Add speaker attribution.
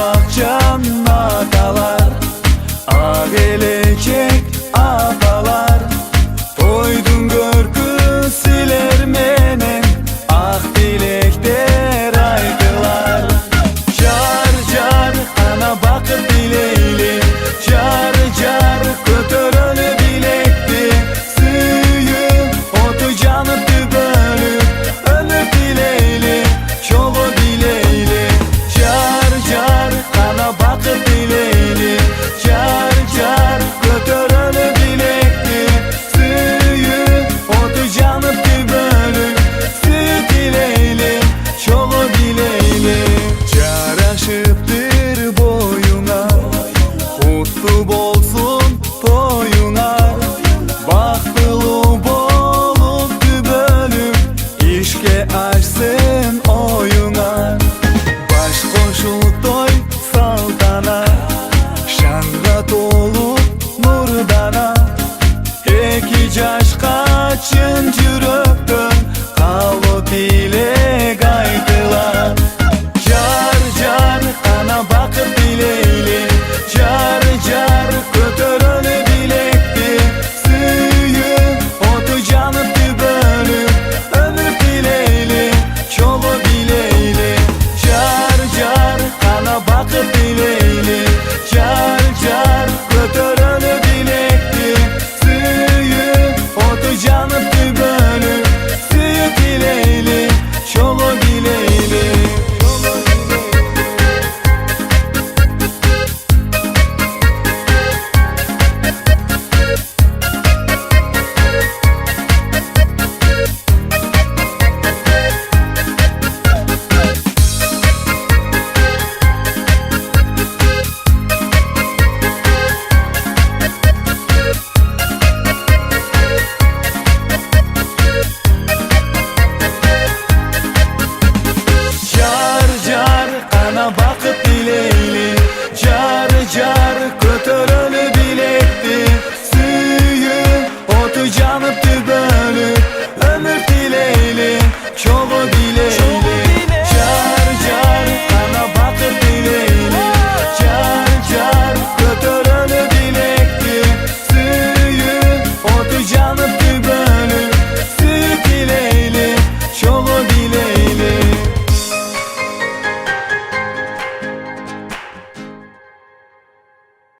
Speaker 1: bakcan atalar, ah gelecek apalar. Toydun görkü siler menen, ah dilekler aydılar. Jar jar ana bakıp dileyli, jar jar kötörönü bilekti. Süyü otu canıp bölüp, ölüp dileyli, çoğu dileyli. Jar jar ana bakıp dileyli, jar jar kötörönü bilekti. Süyü otu canıp bölüp, süt dileyli, çoğu dileyli. Yaraşıptır boyuna, kutlu bolsun toyuna. Baktılı bolup bölüp, işke açsın oyuna. Baş koşu toy saltana, şangat olup nurdana. Eki caş kaçın cüröktön, kalı dile gaydılar. Jar jar ana bakıp dileyli, jar jar kötörönü bilekti. Süyü otu canıp bölüp, ömür dileyli, çoğu dileyli. Jar jar ana bakıp dileyli, jar jar kötörönü bilekti. Süyü otu canıp bölüp, süt dileyli, çoğu dileyli. Jar jar ana bakıp dileyli, jar jar kötörönü bilekti.